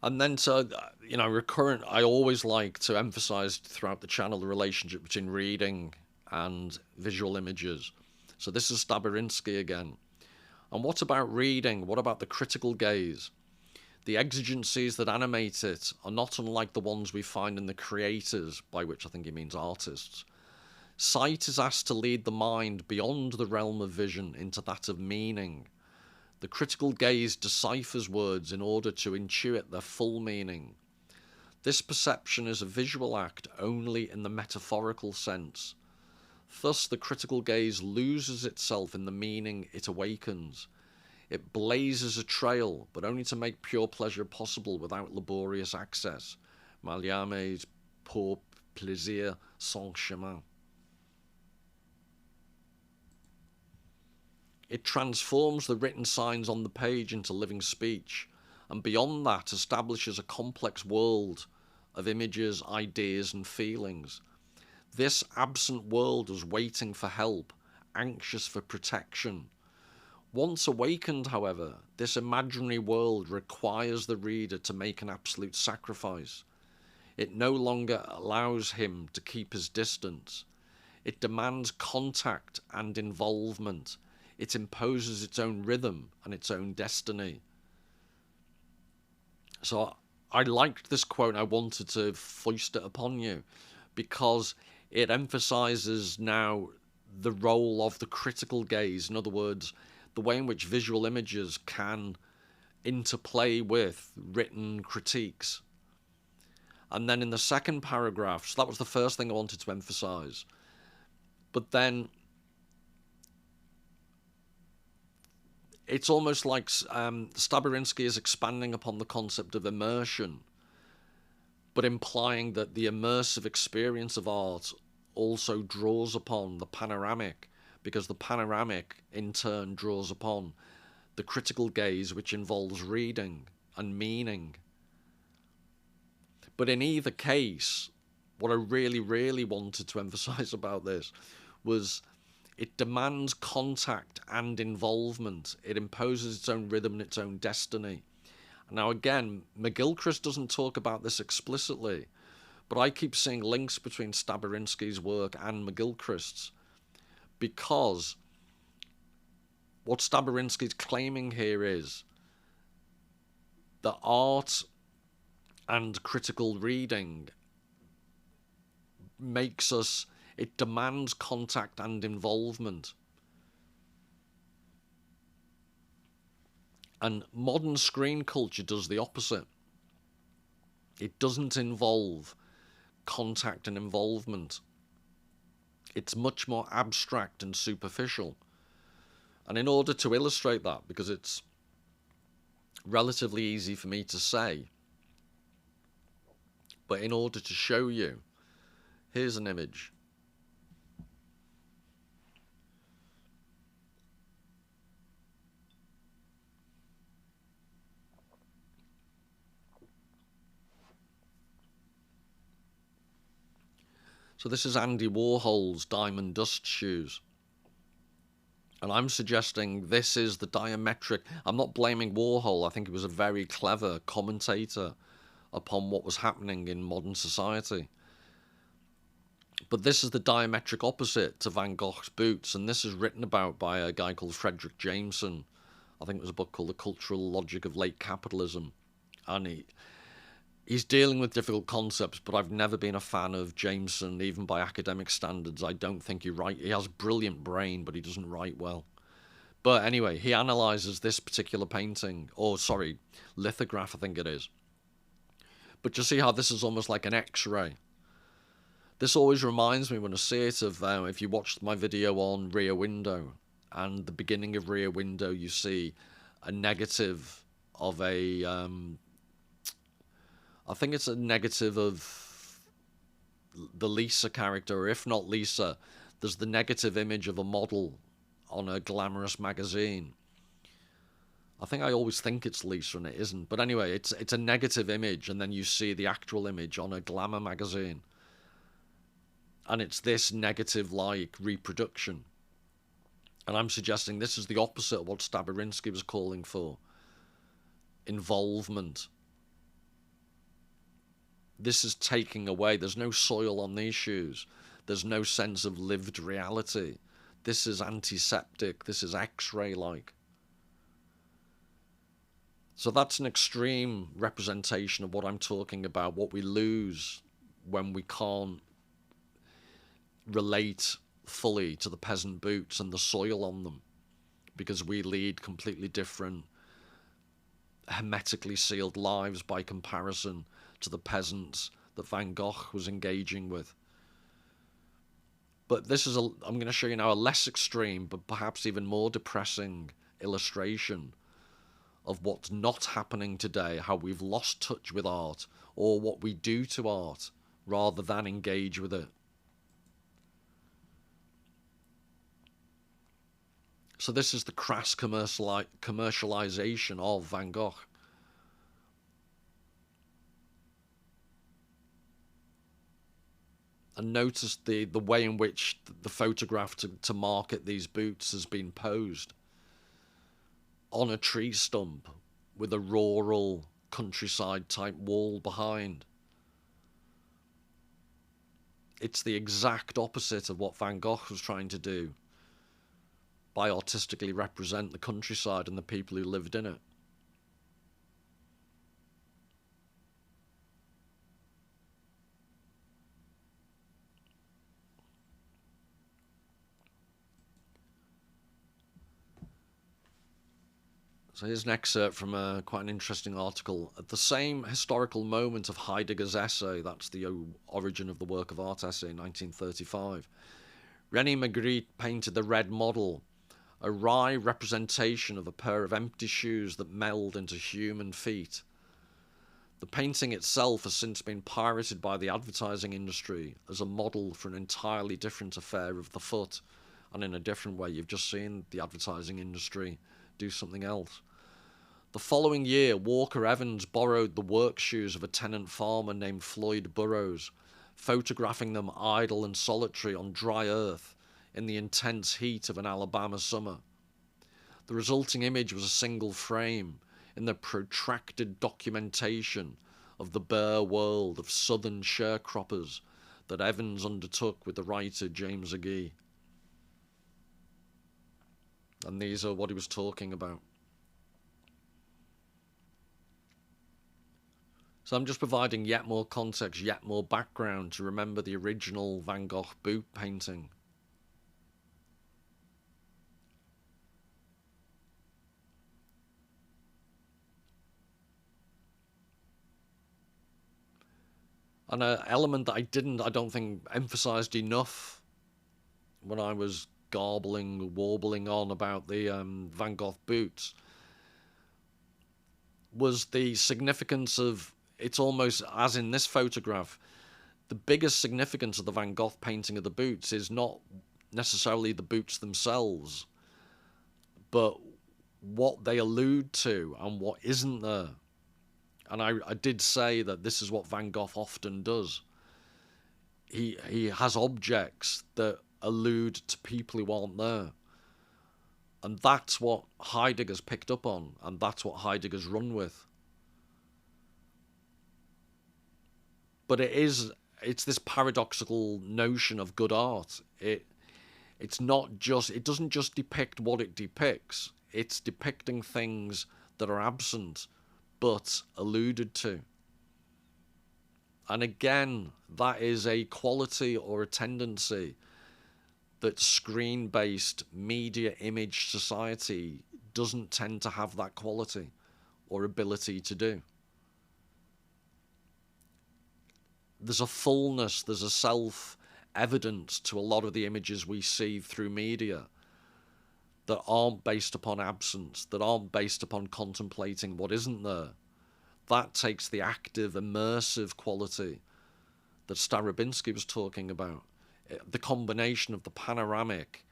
And then, so, I always like to emphasize throughout the channel the relationship between reading and visual images. So this is Staborinski again. And what about reading? What about the critical gaze? The exigencies that animate it are not unlike the ones we find in the creators, by which I think he means artists. Sight is asked to lead the mind beyond the realm of vision into that of meaning. The critical gaze deciphers words in order to intuit their full meaning. This perception is a visual act only in the metaphorical sense. Thus, the critical gaze loses itself in the meaning it awakens. It blazes a trail, but only to make pure pleasure possible without laborious access. Mallarmé's pour plaisir sans chemin. It transforms the written signs on the page into living speech, and beyond that establishes a complex world of images, ideas, and feelings. This absent world is waiting for help, anxious for protection. Once awakened, however, this imaginary world requires the reader to make an absolute sacrifice. It no longer allows him to keep his distance. It demands contact and involvement. It imposes its own rhythm and its own destiny. So I liked this quote and I wanted to foist it upon you because it emphasizes now the role of the critical gaze. In other words, the way in which visual images can interplay with written critiques. And then in the second paragraph, so that was the first thing I wanted to emphasize. But then it's almost like Staborinski is expanding upon the concept of immersion, but implying that the immersive experience of art also draws upon the panoramic, because the panoramic in turn draws upon the critical gaze, which involves reading and meaning. But in either case, what I really, really wanted to emphasize about this was it demands contact and involvement. It imposes its own rhythm and its own destiny. Now again, McGilchrist doesn't talk about this explicitly, but I keep seeing links between Staborinski's work and McGilchrist's, because what Staborinski's claiming here is that art and critical reading makes us, it demands contact and involvement. And modern screen culture does the opposite. It doesn't involve contact and involvement. It's much more abstract and superficial. And in order to illustrate that, because it's relatively easy for me to say, but in order to show you, here's an image. So this is Andy Warhol's Diamond Dust shoes. And I'm suggesting this is the diametric. I'm not blaming Warhol. I think he was a very clever commentator upon what was happening in modern society. But this is the diametric opposite to Van Gogh's boots. And this is written about by a guy called Frederick Jameson. I think it was a book called The Cultural Logic of Late Capitalism. And he's dealing with difficult concepts, but I've never been a fan of Jameson, even by academic standards. I don't think he has a brilliant brain, but he doesn't write well. But anyway, he analyzes this particular painting, or sorry, lithograph, I think it is. But you see how this is almost like an X-ray. This always reminds me when I see it of, if you watched my video on Rear Window, and the beginning of Rear Window, you see a negative of a... I think it's a negative of the Lisa character, or if not Lisa, there's the negative image of a model on a glamorous magazine. I think I always think it's Lisa and it isn't. But anyway, it's a negative image, and then you see the actual image on a glamour magazine. And it's this negative-like reproduction. And I'm suggesting this is the opposite of what Staborinski was calling for. Involvement. This is taking away. There's no soil on these shoes. There's no sense of lived reality. This is antiseptic. This is X-ray-like. So that's an extreme representation of what I'm talking about, what we lose when we can't relate fully to the peasant boots and the soil on them, because we lead completely different, hermetically sealed lives by comparison to the peasants that Van Gogh was engaging with. But this is I'm going to show you now a less extreme, but perhaps even more depressing illustration of what's not happening today, how we've lost touch with art, or what we do to art, rather than engage with it. So this is the crass commercialization of Van Gogh. And notice the way in which the photograph to market these boots has been posed. On a tree stump with a rural countryside type wall behind. It's the exact opposite of what Van Gogh was trying to do by artistically represent the countryside and the people who lived in it. So here's an excerpt from quite an interesting article. At the same historical moment of Heidegger's essay, that's the origin of the work of art essay in 1935, René Magritte painted the Red Model, a wry representation of a pair of empty shoes that meld into human feet. The painting itself has since been pirated by the advertising industry as a model for an entirely different affair of the foot, and in a different way. You've just seen the advertising industry do something else. The following year, Walker Evans borrowed the work shoes of a tenant farmer named Floyd Burroughs, photographing them idle and solitary on dry earth in the intense heat of an Alabama summer. The resulting image was a single frame in the protracted documentation of the bare world of southern sharecroppers that Evans undertook with the writer James Agee. And these are what he was talking about. So I'm just providing yet more context, yet more background to remember the original Van Gogh boot painting. And an element that I don't think, emphasised enough when I was warbling on about the Van Gogh boots was the significance of, it's almost as in this photograph, the biggest significance of the Van Gogh painting of the boots is not necessarily the boots themselves, but what they allude to and what isn't there. And I did say that this is what Van Gogh often does. He has objects that allude to people who aren't there. And that's what Heidegger's picked up on, and that's what Heidegger's run with. But it's this paradoxical notion of good art. It doesn't just depict what it depicts. It's depicting things that are absent but alluded to. And again, that is a quality or a tendency that screen-based media image society doesn't tend to have that quality or ability to do. There's a fullness, there's a self-evidence to a lot of the images we see through media that aren't based upon absence, that aren't based upon contemplating what isn't there. That takes the active, immersive quality that Staborinksi was talking about. The combination of the panoramic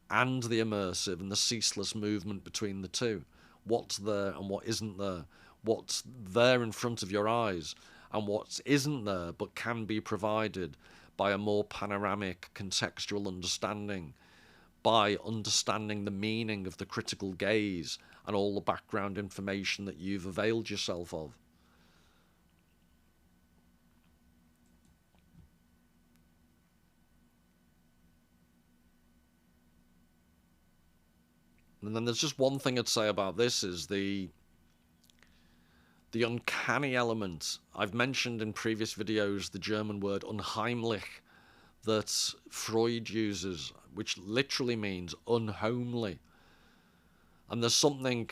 and the immersive and the ceaseless movement between the two. What's there and what isn't there. What's there in front of your eyes and what isn't there but can be provided by a more panoramic contextual understanding, by understanding the meaning of the critical gaze and all the background information that you've availed yourself of. And then there's just one thing I'd say about this is the uncanny element. I've mentioned in previous videos the German word unheimlich, that Freud uses, which literally means unhomely. And there's something,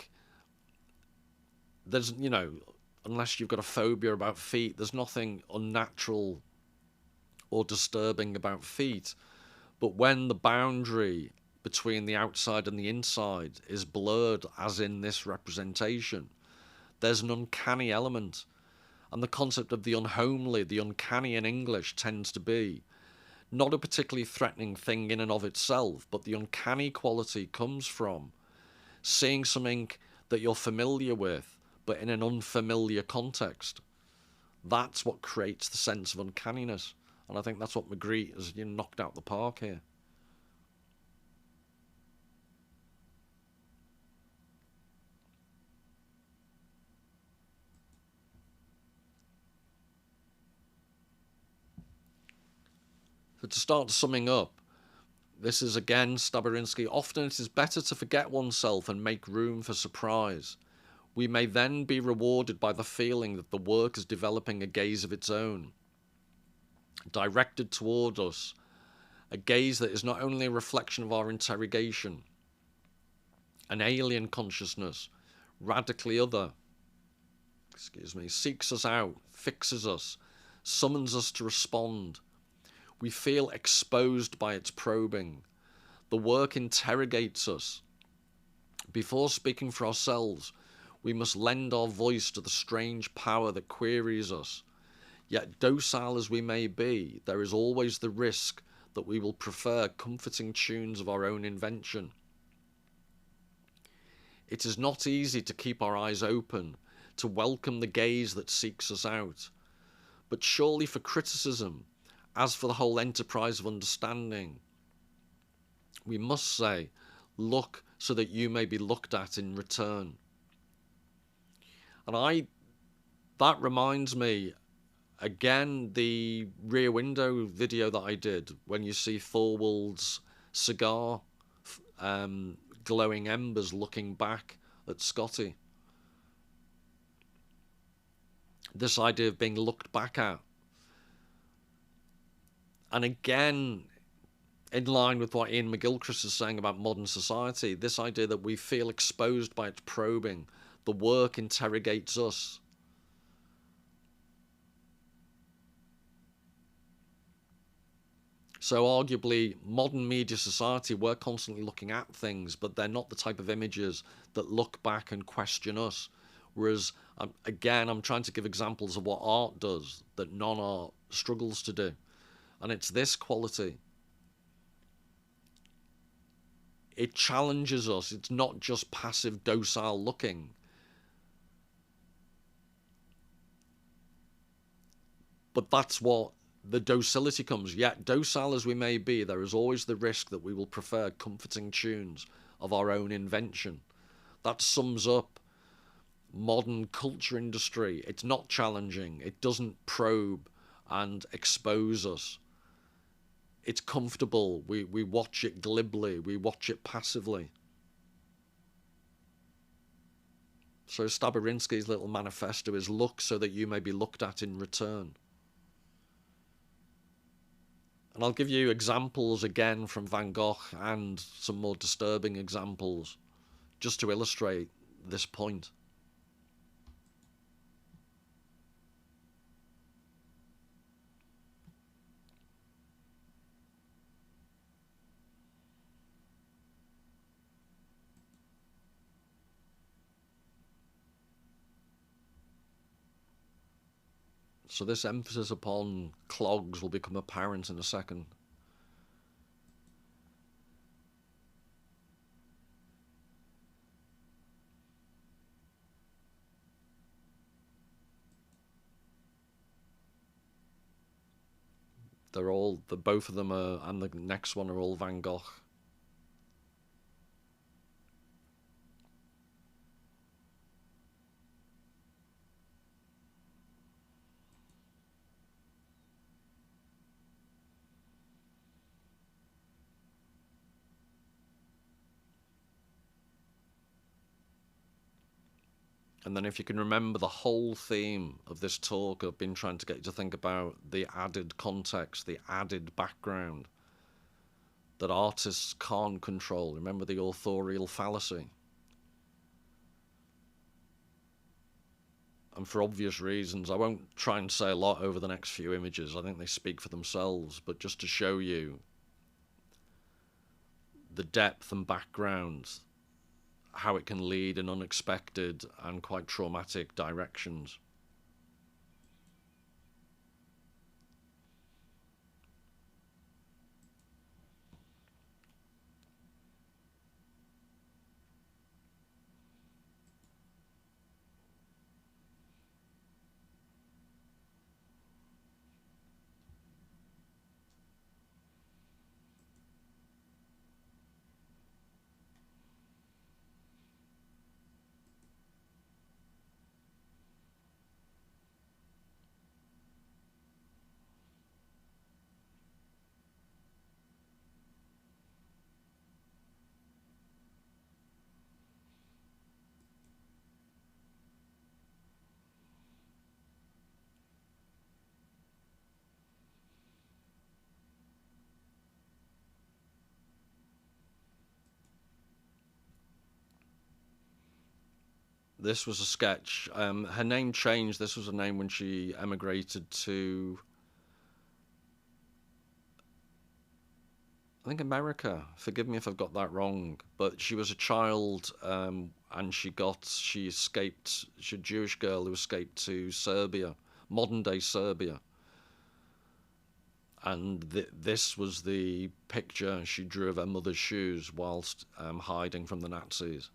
unless you've got a phobia about feet, there's nothing unnatural or disturbing about feet. But when the boundary between the outside and the inside is blurred, as in this representation, there's an uncanny element. And the concept of the unhomely, the uncanny in English, tends to be not a particularly threatening thing in and of itself, but the uncanny quality comes from seeing something that you're familiar with, but in an unfamiliar context. That's what creates the sense of uncanniness. And I think that's what Magritte has knocked out the park here. So to start summing up, this is again Staborinski. Often it is better to forget oneself and make room for surprise. We may then be rewarded by the feeling that the work is developing a gaze of its own, directed toward us, a gaze that is not only a reflection of our interrogation, an alien consciousness, radically other, seeks us out, fixes us, summons us to respond. We feel exposed by its probing. The work interrogates us. Before speaking for ourselves, we must lend our voice to the strange power that queries us. Yet docile as we may be, there is always the risk that we will prefer comforting tunes of our own invention. It is not easy to keep our eyes open, to welcome the gaze that seeks us out. But surely for criticism, as for the whole enterprise of understanding, we must say, look so that you may be looked at in return. And that reminds me, again, the Rear Window video that I did, when you see Thorwald's cigar, glowing embers looking back at Scotty. This idea of being looked back at. And again, in line with what Iain McGilchrist is saying about modern society, this idea that we feel exposed by its probing, the work interrogates us. So arguably, modern media society, we're constantly looking at things, but they're not the type of images that look back and question us. Whereas, again, I'm trying to give examples of what art does that non-art struggles to do. And it's this quality. It challenges us. It's not just passive, docile looking. But that's what the docility comes. Yet, docile as we may be, there is always the risk that we will prefer comforting tunes of our own invention. That sums up modern culture industry. It's not challenging. It doesn't probe and expose us. It's comfortable. We watch it glibly. We watch it passively. So Staborinski's little manifesto is look so that you may be looked at in return. And I'll give you examples again from Van Gogh and some more disturbing examples just to illustrate this point. So this emphasis upon clogs will become apparent in a second. Both of them are, and the next one are all Van Gogh. And then if you can remember the whole theme of this talk, I've been trying to get you to think about the added context, the added background that artists can't control. Remember the authorial fallacy. And for obvious reasons, I won't try and say a lot over the next few images. I think they speak for themselves, but just to show you the depth and background, how it can lead in unexpected and quite traumatic directions. This was a sketch. Her name changed. This was a name when she emigrated to, I think, America. Forgive me if I've got that wrong. But she was a child, and she escaped. She's a Jewish girl who escaped to Serbia, modern day Serbia. And this was the picture she drew of her mother's shoes whilst hiding from the Nazis,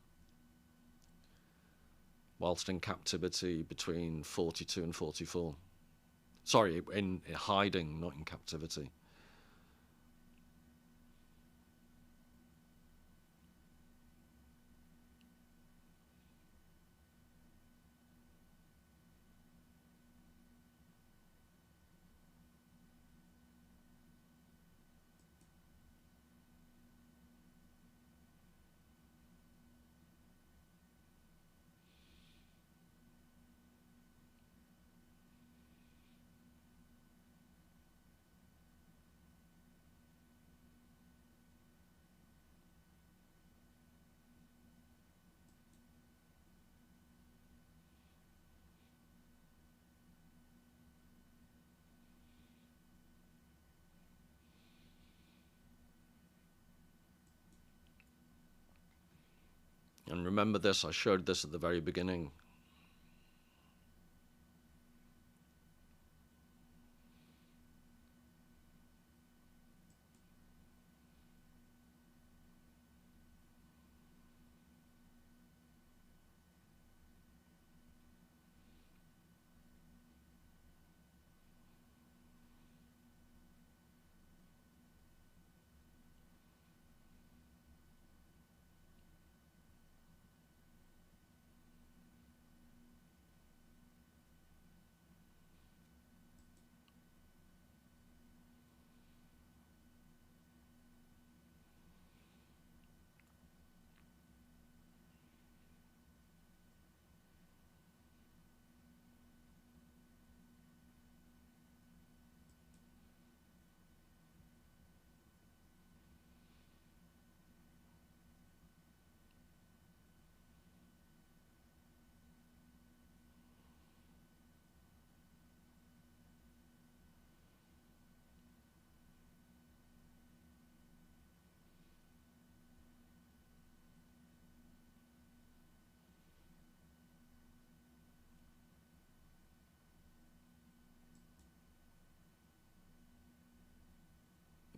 whilst in captivity between 42 and 44. Sorry, in hiding, not in captivity. And remember this, I showed this at the very beginning.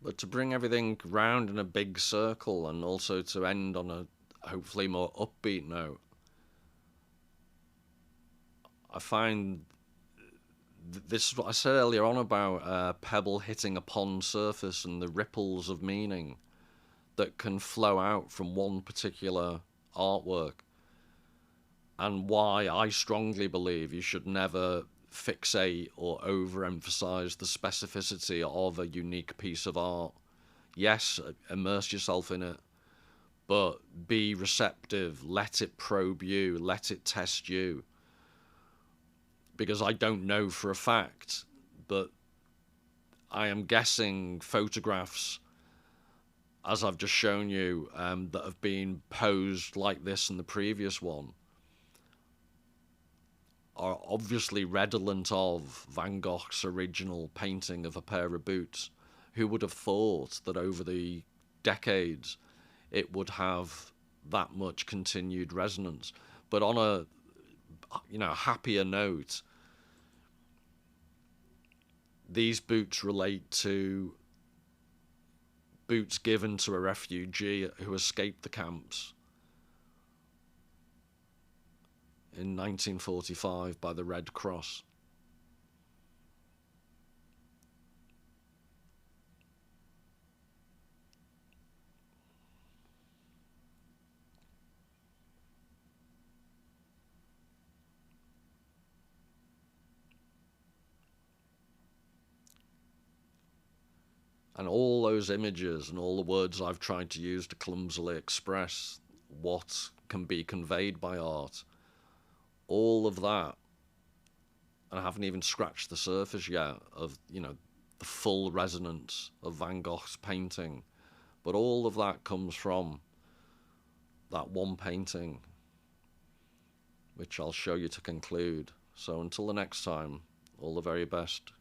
But to bring everything round in a big circle and also to end on a hopefully more upbeat note, I find this is what I said earlier on about a pebble hitting a pond surface and the ripples of meaning that can flow out from one particular artwork, and why I strongly believe you should never fixate or overemphasize the specificity of a unique piece of art. Yes, immerse yourself in it, but be receptive, let it probe you, let it test you. Because I don't know for a fact, but I am guessing photographs, as I've just shown you, that have been posed like this in the previous one, are obviously redolent of Van Gogh's original painting of a pair of boots. Who would have thought that over the decades it would have that much continued resonance? But on a happier note, these boots relate to boots given to a refugee who escaped the camps in 1945 by the Red Cross. And all those images and all the words I've tried to use to clumsily express what can be conveyed by art, all of that, and I haven't even scratched the surface yet of, the full resonance of Van Gogh's painting, but all of that comes from that one painting, which I'll show you to conclude. So until the next time, all the very best.